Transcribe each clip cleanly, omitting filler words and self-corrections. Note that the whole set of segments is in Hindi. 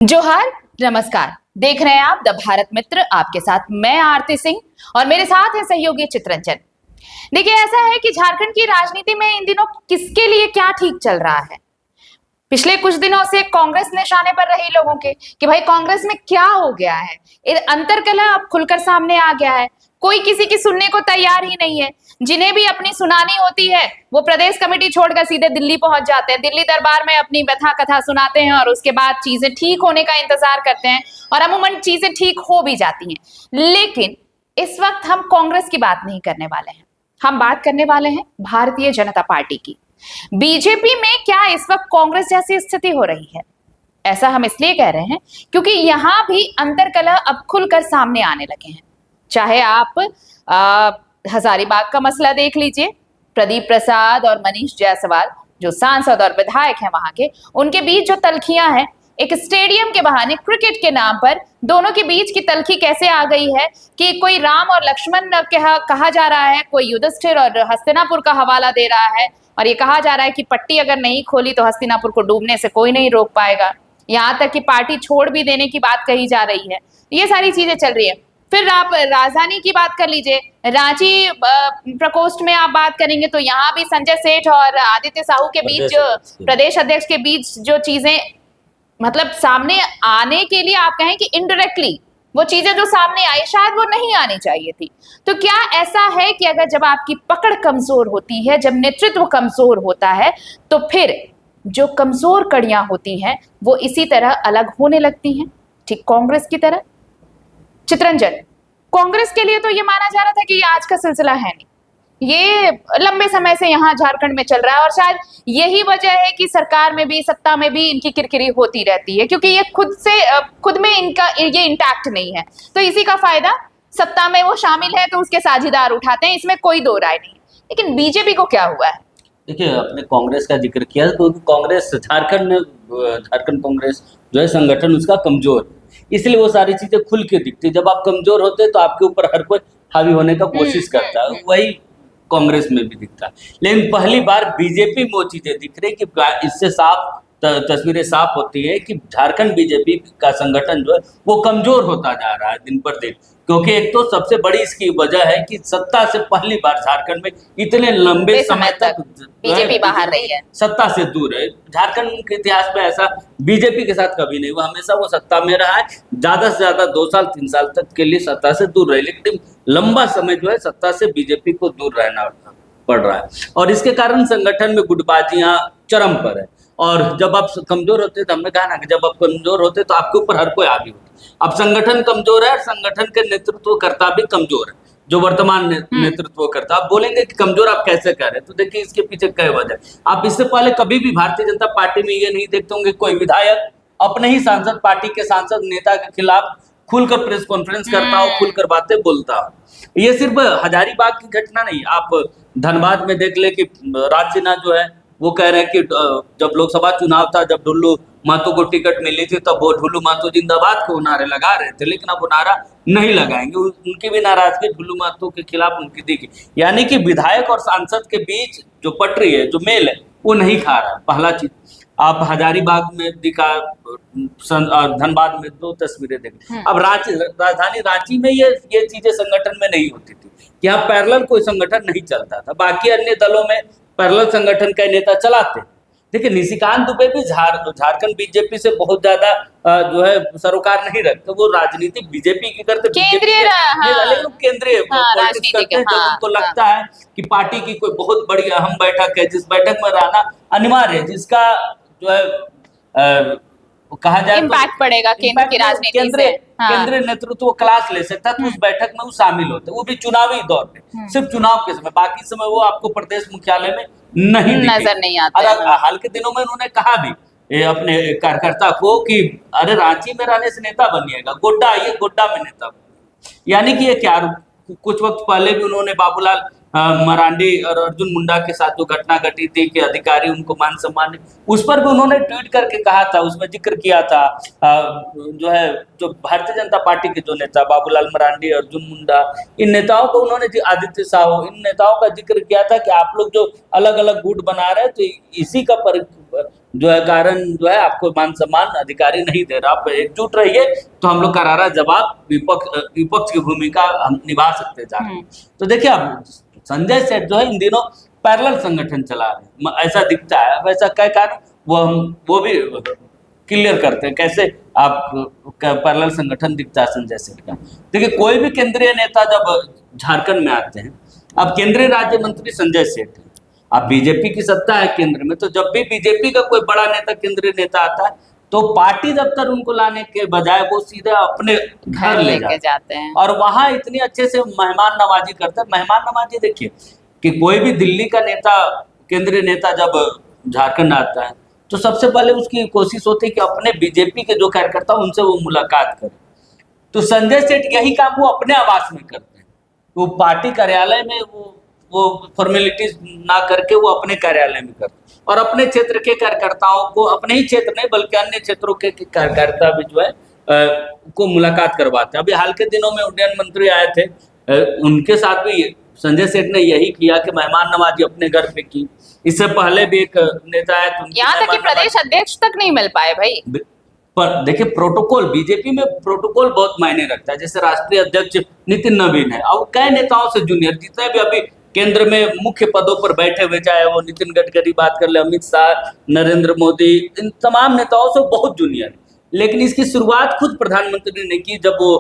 जोहार, नमस्कार। देख रहे हैं आप द भारत मित्र। आपके साथ मैं आरती सिंह और मेरे साथ है सहयोगी चित्रंजन। देखिए, ऐसा है कि झारखंड की राजनीति में इन दिनों किसके लिए क्या ठीक चल रहा है। पिछले कुछ दिनों से कांग्रेस निशाने पर रही लोगों के कि भाई कांग्रेस में क्या हो गया है। अंतरकलह अब खुलकर सामने आ गया है। कोई किसी की सुनने को तैयार ही नहीं है। जिन्हें भी अपनी सुनानी होती है वो प्रदेश कमेटी छोड़कर सीधे दिल्ली पहुंच जाते हैं। दिल्ली दरबार में अपनी व्यथा कथा सुनाते हैं और उसके बाद चीजें ठीक होने का इंतजार करते हैं और अमूमन चीजें ठीक हो भी जाती हैं। लेकिन इस वक्त हम कांग्रेस की बात नहीं करने वाले हैं, हम बात करने वाले हैं भारतीय जनता पार्टी की। बीजेपी में क्या इस वक्त कांग्रेस जैसी स्थिति हो रही है? ऐसा हम इसलिए कह रहे हैं क्योंकि यहां भी अंतरकलह अब खुलकर सामने आने लगे हैं। चाहे आप हजारीबाग का मसला देख लीजिए, प्रदीप प्रसाद और मनीष जायसवाल जो सांसद और विधायक हैं वहां के, उनके बीच जो तल्खियां हैं, एक स्टेडियम के बहाने क्रिकेट के नाम पर दोनों के बीच की तल्खी कैसे आ गई है कि कोई राम और लक्ष्मण कहा जा रहा है, कोई युधिष्ठिर और हस्तिनापुर का हवाला दे रहा है और ये कहा जा रहा है कि पट्टी अगर नहीं खोली तो हस्तिनापुर को डूबने से कोई नहीं रोक पाएगा। यहां तक कि पार्टी छोड़ भी देने की बात कही जा रही है। ये सारी चीजें चल रही है। फिर आप राजधानी की बात कर लीजिए, रांची प्रकोष्ठ में आप बात करेंगे तो यहाँ भी संजय सेठ और आदित्य साहू के बीच, प्रदेश अध्यक्ष के बीच जो चीजें मतलब सामने आने के लिए आप कहें कि इनडायरेक्टली वो चीजें जो सामने आई शायद वो नहीं आनी चाहिए थी। तो क्या ऐसा है कि अगर जब आपकी पकड़ कमजोर होती है, जब नेतृत्व कमजोर होता है, तो फिर जो कमजोर कड़ियां होती हैं वो इसी तरह अलग होने लगती हैं, ठीक कांग्रेस की तरह। चित्रंजन, कांग्रेस के लिए तो ये माना जा रहा था कि ये आज का सिलसिला है नहीं, ये लंबे समय से यहाँ झारखंड में चल रहा है और शायद यही वजह है कि सरकार में भी, सत्ता में भी इनकी किरकिरी होती रहती है क्योंकि ये खुद में इनका ये इंटैक्ट नहीं है। तो इसी का फायदा सत्ता में वो शामिल है तो उसके साझीदार उठाते हैं, इसमें कोई दो राय नहीं। लेकिन बीजेपी को क्या हुआ है? देखिए, आपने कांग्रेस का जिक्र किया तो कांग्रेस झारखंड कांग्रेस जो है संगठन उसका कमजोर, इसलिए वो सारी चीजें खुल के दिखती। जब आप कमजोर होते हैं तो आपके ऊपर हर कोई हावी होने का कोशिश करता है, वही कांग्रेस में भी दिखता है। लेकिन पहली बार बीजेपी में वो चीजें दिख रही कि इससे साफ तस्वीरें साफ होती है कि झारखंड बीजेपी का संगठन जो है वो कमजोर होता जा रहा है दिन पर दिन। क्योंकि एक तो सबसे बड़ी इसकी वजह है कि सत्ता से पहली बार झारखंड में इतने लंबे समय तक बीजेपी बाहर रही है, सत्ता से दूर है। झारखंड के इतिहास में ऐसा बीजेपी के साथ कभी नहीं हुआ, हमेशा वो सत्ता में रहा है, ज्यादा से ज्यादा 2 साल 3 साल तक के लिए सत्ता से दूर रहे, लेकिन लंबा समय जो है सत्ता से बीजेपी को दूर रहना पड़ रहा है और इसके कारण संगठन में गुटबाजियां चरम पर है। और जब आप कमजोर होते तो हमने कहा ना कि जब आप कमजोर होते तो आपके ऊपर हर कोई हावी होता। अब संगठन कमजोर है और संगठन के नेतृत्वकर्ता भी कमजोर है, जो वर्तमान नेतृत्वकर्ता। आप बोलेंगे कि कमजोर आप कैसे कह रहे हैं, तो देखिए इसके पीछे कई वजह। आप इससे पहले कभी भी भारतीय जनता पार्टी में ये नहीं देखते होंगे कोई विधायक अपने ही सांसद, पार्टी के सांसद नेता के खिलाफ खुलकर प्रेस कॉन्फ्रेंस करता हो, खुलकर बातें बोलता हो। ये सिर्फ हजारीबाग की घटना नहीं, आप धनबाद में देख ले कि राज सिन्हा जो है वो कह रहे हैं कि जब लोकसभा चुनाव था, जब ढुल्लू महतो को टिकट मिली थी, तब वो ढुल्लू महतो जिंदाबाद को नारे लगा रहे थे, लेकिन अब वो नारा नहीं लगाएंगे। उनकी भी नाराजगी ढुल्लू महतो के खिलाफ उनकी दिखी। यानी कि विधायक और सांसद के बीच जो पटरी है, जो मेल है, वो नहीं खा रहा। पहला चीज आप हजारीबाग में दिखा, धनबाद में 2 तस्वीरें देख। अब राजधानी रांची में ये चीजें संगठन में नहीं होती थी, यहाँ पैरेलल कोई संगठन नहीं चलता था। बाकी अन्य दलों में पैरेलल संगठन के नेता चलाते। देखिए, निशिकांत दुबे भी झारखंड बीजेपी से बहुत ज्यादा जो है सरोकार नहीं रखते, वो राजनीति बीजेपी की करते, केंद्रीय पॉलिटिक्स करते हैं। जब उनको लगता है कि पार्टी की कोई बहुत बड़ी अहम बैठक है, जिस बैठक में रहना अनिवार्य है, जिसका जो है कहा जाए इम्पैक्ट पड़ेगा केंद्र की राजनीति से, केंद्रीय नेतृत्व क्लास ले सकता है, तो उस बैठक में वो शामिल होते हैं, वो भी चुनावी दौर में, सिर्फ चुनाव के समय। बाकी समय वो आपको प्रदेश मुख्यालय में नहीं नजर नहीं आते। हाल के दिनों में उन्होंने कहा भी अपने कार्यकर्ता को कि अरे रांची में रहने से नेता बनिएगा, गोड्डा आइए, गोड्डा में नेता बनिए। यानी कि ये क्या, कुछ वक्त पहले भी उन्होंने बाबूलाल मरांडी और अर्जुन मुंडा के साथ जो घटना घटी थी कि अधिकारी उनको मान सम्मान, उस पर भी उन्होंने ट्वीट करके कहा था, उसमें जिक्र किया था जो भारतीय जनता पार्टी के जो नेता बाबूलाल मरांडी, अर्जुन मुंडा, इन नेताओं को उन्होंने, आदित्य साहू, इन नेताओं का जिक्र किया था कि आप लोग जो अलग अलग गुट बना रहे हैं तो इसी का जो है कारण जो है आपको मान सम्मान अधिकारी नहीं दे रहा। आप एकजुट रहिए तो हम लोग करारा जवाब विपक्ष की भूमिका हम निभा सकते हैं। तो देखिए अब संजय सेठ जो है इन दिनों पैरेलल संगठन चला रहे हैं, ऐसा दिखता है। वैसा क्या कारण वो भी क्लियर करते हैं कैसे आप पैरेलल संगठन दिखता है संजय सेठ का। देखिए कोई भी केंद्रीय नेता जब झारखंड में आते हैं, अब केंद्रीय राज्य मंत्री संजय सेठ है, अब बीजेपी की सत्ता है केंद्र में, तो जब भी बीजेपी का कोई बड़ा नेता केंद्रीय नेता आता है तो पार्टी दफ्तर उनको लाने के बजाय वो सीधा अपने घर ले जाते हैं और वहां इतनी अच्छे से मेहमान नवाजी करते हैं। मेहमान नवाजी देखिए कि कोई भी दिल्ली का नेता केंद्रीय नेता जब झारखंड आता है तो सबसे पहले उसकी कोशिश होती है कि अपने बीजेपी के जो कार्यकर्ता उनसे वो मुलाकात करे। तो संजय सेठ यही काम वो अपने आवास में करते हैं। वो पार्टी कार्यालय में वो फॉर्मेलिटीज ना करके वो अपने कार्यालय में करते हैं और अपने क्षेत्र के कार्यकर्ताओं को, अपने ही क्षेत्र नहीं बल्कि अन्य क्षेत्रों के कार्यकर्ता भी जो है को मुलाकात करवाते हैं। अभी हाल के दिनों में उड्डयन मंत्री आए थे, उनके साथ भी संजय सेठ ने यही किया कि मेहमान नवाजी अपने घर पे की। इससे पहले भी एक नेता है, यहाँ तक कि प्रदेश अध्यक्ष तक नहीं मिल पाए भाई। पर देखिए प्रोटोकॉल, बीजेपी में प्रोटोकॉल बहुत मायने रखता है। जैसे राष्ट्रीय अध्यक्ष नितिन नवीन है और कई नेताओं से जूनियर, जितने भी अभी केंद्र में मुख्य पदों पर बैठे हुए, चाहे वो नितिन गडकरी बात कर ले, अमित शाह, नरेंद्र मोदी, इन तमाम नेताओं से बहुत जूनियर। लेकिन इसकी शुरुआत खुद प्रधानमंत्री ने की जब वो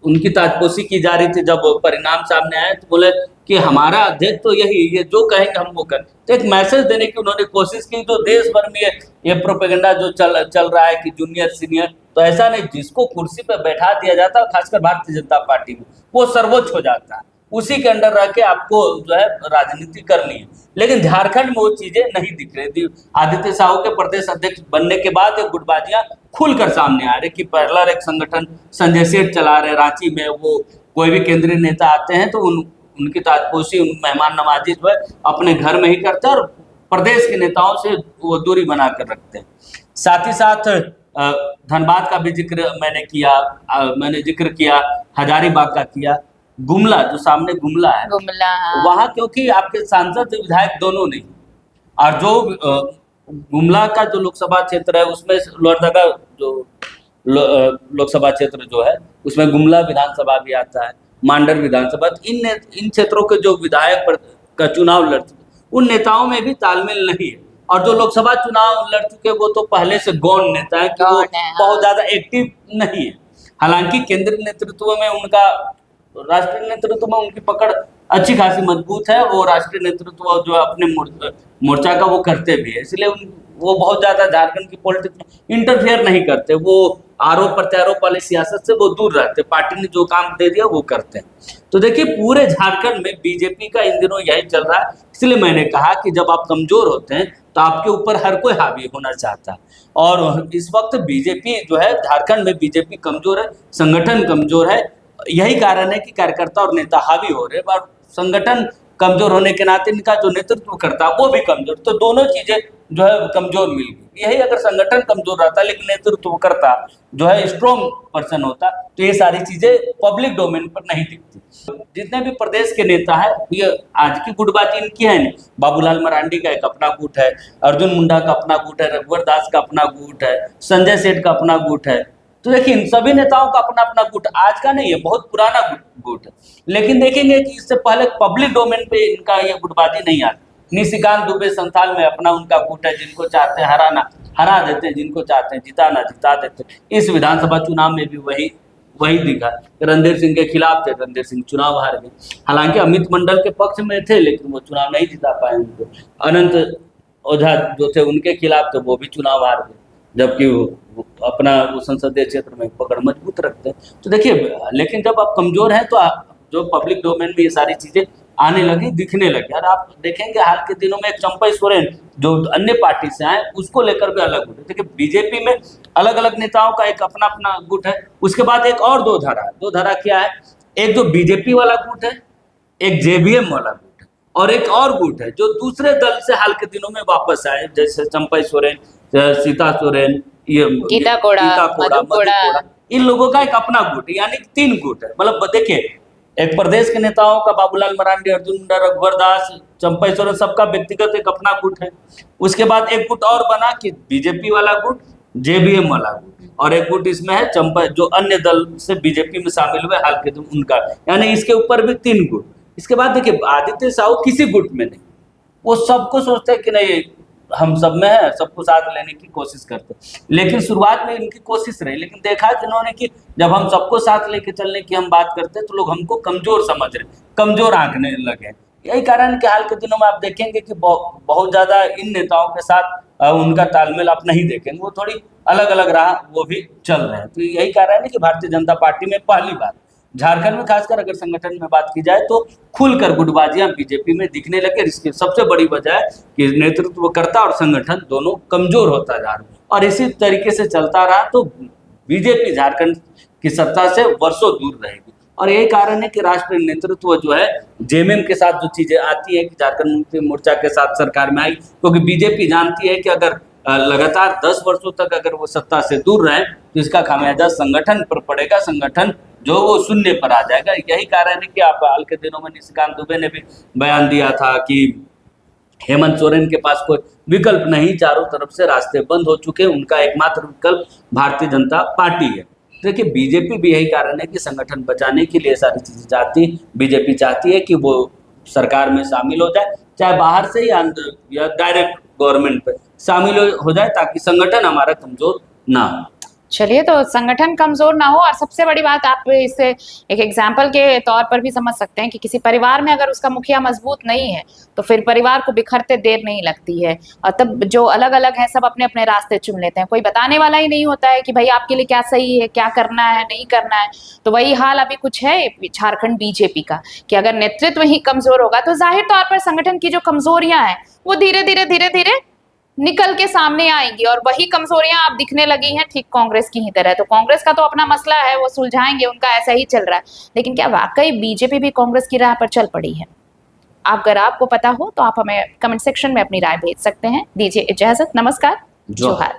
उनकी ताजपोशी की जा रही थी। जब परिणाम सामने आए तो बोले कि हमारा अध्यक्ष तो यही, ये जो कहेंगे हम वो करें। तो एक मैसेज देने की उन्होंने कोशिश की। जो देश भर में ये प्रोपेगेंडा जो चल रहा है कि जूनियर सीनियर, तो ऐसा नहीं, जिसको कुर्सी पर बैठा दिया जाता है खासकर भारतीय जनता पार्टी में वो सर्वोच्च हो जाता है, उसी के अंडर रह के आपको जो है राजनीति करनी है। लेकिन झारखंड में वो चीजें नहीं दिख रही थी। आदित्य साहू के प्रदेश अध्यक्ष बनने के बाद ये गुटबाजियां खुलकर सामने आ रही कि पैरेलल एक संगठन संजय सेठ चला रहे रांची में। वो कोई भी केंद्रीय नेता आते हैं तो उनकी ताजपोशी, मेहमान नवाजी जो है अपने घर में ही करते हैं और प्रदेश के नेताओं से वो दूरी बना कर रखते हैं। साथ ही साथ धनबाद का भी जिक्र मैंने जिक्र किया, हजारीबाग का किया, गुमला जो सामने गुमला है, वहां क्योंकि आपके सांसद विधायक दोनों नहीं, और जो गुमला का जो लोकसभा क्षेत्र है उसमें लोहरदगा जो लोकसभा क्षेत्र जो है उसमें गुमला विधानसभा भी आता है, मांडर विधानसभा। इन क्षेत्रों के जो विधायक का चुनाव लड़ चुके उन नेताओं में भी तालमेल नहीं है। और जो लोकसभा चुनाव लड़ चुके वो तो पहले से गौण नेता है कि वो बहुत ज्यादा एक्टिव नहीं है। हालांकि केंद्रीय नेतृत्व में उनका, राष्ट्रीय नेतृत्व में उनकी पकड़ अच्छी खासी मजबूत है। वो राष्ट्रीय नेतृत्व जो अपने मोर्चा का वो करते भी है, इसलिए वो बहुत ज्यादा झारखंड की पॉलिटिक्स में इंटरफेयर नहीं करते। वो आरोप प्रत्यारोप वाली सियासत से वो दूर रहते, पार्टी ने जो काम दे दिया वो करते हैं। तो देखिए पूरे झारखंड में बीजेपी का इन दिनों यही चल रहा है। इसलिए मैंने कहा कि जब आप कमजोर होते हैं तो आपके ऊपर हर कोई हावी होना चाहता है। और इस वक्त बीजेपी जो है, झारखंड में बीजेपी कमजोर है, संगठन कमजोर है। यही कारण है कि कार्यकर्ता और नेता हावी हो रहे हैं और संगठन कमजोर होने के नाते इनका जो नेतृत्व करता है वो भी कमजोर। तो दोनों चीजें जो है कमजोर मिल गई। यही अगर संगठन कमजोर रहता लेकिन नेतृत्व करता जो है स्ट्रॉन्ग पर्सन होता तो ये सारी चीजें पब्लिक डोमेन पर नहीं दिखती। जितने भी प्रदेश के नेता है, ये आज की गुटबाजी इनकी है नहीं। बाबूलाल मरांडी का एक अपना गुट है, अर्जुन मुंडा का अपना गुट है, रघुवर दास का अपना गुट है, संजय सेठ का अपना गुट है। तो देखिए इन सभी नेताओं का अपना अपना गुट आज का नहीं है, बहुत पुराना गुट है। लेकिन देखेंगे कि इससे पहले पब्लिक डोमेन पे इनका ये गुटबाजी नहीं आती। निशिकांत दुबे संथाल में अपना उनका गुट है, जिनको चाहते हैं हराना हरा देते हैं, जिनको चाहते हैं जिताना जिता देते हैं। इस विधानसभा चुनाव में भी वही दिखा। रणधीर सिंह के खिलाफ थे, रणधीर सिंह चुनाव हार गए। हालांकि अमित मंडल के पक्ष में थे लेकिन वो चुनाव नहीं जिता पाए उनको। अनंत ओझा जो थे उनके खिलाफ थे, वो भी चुनाव हार गए, जबकि वो अपना वो संसदीय क्षेत्र में पकड़ मजबूत रखते हैं। तो देखिए, लेकिन जब आप कमजोर हैं तो जो पब्लिक डोमेन में ये सारी चीजें आने लगी, दिखने लगी। और आप देखेंगे हाल के दिनों में चंपई सोरेन जो अन्य पार्टी से आए उसको लेकर भी अलग गुट है। देखिए बीजेपी में अलग अलग नेताओं का एक अपना अपना गुट है। उसके बाद एक और दो धारा क्या है, एक जो बीजेपी वाला गुट है, एक जेबीएम वाला गुट है, और एक और गुट है जो दूसरे दल से हाल के दिनों में वापस आए, जैसे चंपई सोरेन, सीता सोरेन, ये गीता कोड़ा, इन लोगों का एक अपना गुट, यानी 3 गुट है। मतलब देखिए एक प्रदेश के नेताओं का बाबूलाल मरांडी, अर्जुन मुंडा, रघुवर दास, चंपाइश्वरन सबका व्यक्तिगत एक अपना गुट है। उसके बाद एक गुट और बना कि बीजेपी वाला गुट, जेबीएम वाला गुट, और एक गुट इसमें है चंपा जो अन्य दल से बीजेपी में शामिल हुए हाल के दिन उनका, यानी इसके ऊपर भी 3 गुट। इसके बाद देखिए आदित्य साहू किसी गुट में नहीं, वो सबको सोचते हैं कि नहीं हम सब में है, सबको साथ लेने की कोशिश करते हैं। लेकिन शुरुआत में इनकी कोशिश रही, लेकिन देखा कि इन्होंने कि जब हम सबको साथ लेके चलने की हम बात करते हैं तो लोग हमको कमजोर समझ रहे, कमजोर आंकने लगे। यही कारण कि हाल के दिनों में आप देखेंगे कि बहुत ज्यादा इन नेताओं के साथ उनका तालमेल आप नहीं देखेंगे, वो थोड़ी अलग अलग राह वो भी चल रहे हैं। तो यही कारण है कि भारतीय जनता पार्टी में पहली बार झारखंड में खासकर अगर संगठन में बात की जाए तो खुलकर गुटबाजियां बीजेपी में दिखने लगे। इसकी सबसे बड़ी वजह है कि नेतृत्वकर्ता और संगठन दोनों कमजोर होता जा रहा है, और इसी तरीके से चलता रहा तो बीजेपी झारखंड की सत्ता से वर्षों दूर रहेगी। और यही कारण है कि राष्ट्रीय नेतृत्व जो है जेएमएम के साथ जो चीजें आती है कि झारखंड मुक्ति मोर्चा के साथ सरकार में आई, क्योंकि बीजेपी जानती है कि अगर लगातार 10 वर्षों तक अगर वो सत्ता से दूर रहे तो इसका खामियाजा संगठन पर पड़ेगा, संगठन जो वो शून्य पर आ जाएगा। यही कारण है कि आप हाल के दिनों में निशिकांत दुबे ने भी बयान दिया था कि हेमंत सोरेन के पास कोई विकल्प नहीं, चारों तरफ से रास्ते बंद हो चुके, उनका एकमात्र विकल्प भारतीय जनता पार्टी है। देखिए बीजेपी भी यही कारण है कि संगठन बचाने के लिए सारी चीजें चाहती, बीजेपी चाहती है कि वो सरकार में शामिल हो जाए, चाहे बाहर से या डायरेक्ट गवर्नमेंट पे शामिल हो जाए, ताकि संगठन हमारा कमजोर ना हो। चलिए, तो संगठन कमजोर ना हो, और सबसे बड़ी बात आप इसे एक एग्जाम्पल के तौर पर भी समझ सकते हैं कि किसी परिवार में अगर उसका मुखिया मजबूत नहीं है तो फिर परिवार को बिखरते देर नहीं लगती है, और तब जो अलग अलग हैं सब अपने अपने रास्ते चुन लेते हैं, कोई बताने वाला ही नहीं होता है कि भाई आपके लिए क्या सही है, क्या करना है, नहीं करना है। तो वही हाल अभी कुछ है झारखंड बीजेपी का कि अगर नेतृत्व ही कमजोर होगा तो जाहिर तौर पर संगठन की जो कमजोरियां हैं वो धीरे धीरे निकल के सामने आएंगी, और वही कमजोरियां आप दिखने लगी हैं ठीक कांग्रेस की ही तरह। तो कांग्रेस का तो अपना मसला है, वो सुलझाएंगे, उनका ऐसा ही चल रहा है, लेकिन क्या वाकई बीजेपी भी कांग्रेस की राह पर चल पड़ी है? अगर आपको पता हो तो आप हमें कमेंट सेक्शन में अपनी राय भेज सकते हैं। दीजिए इजाजत, नमस्कार, जोहार।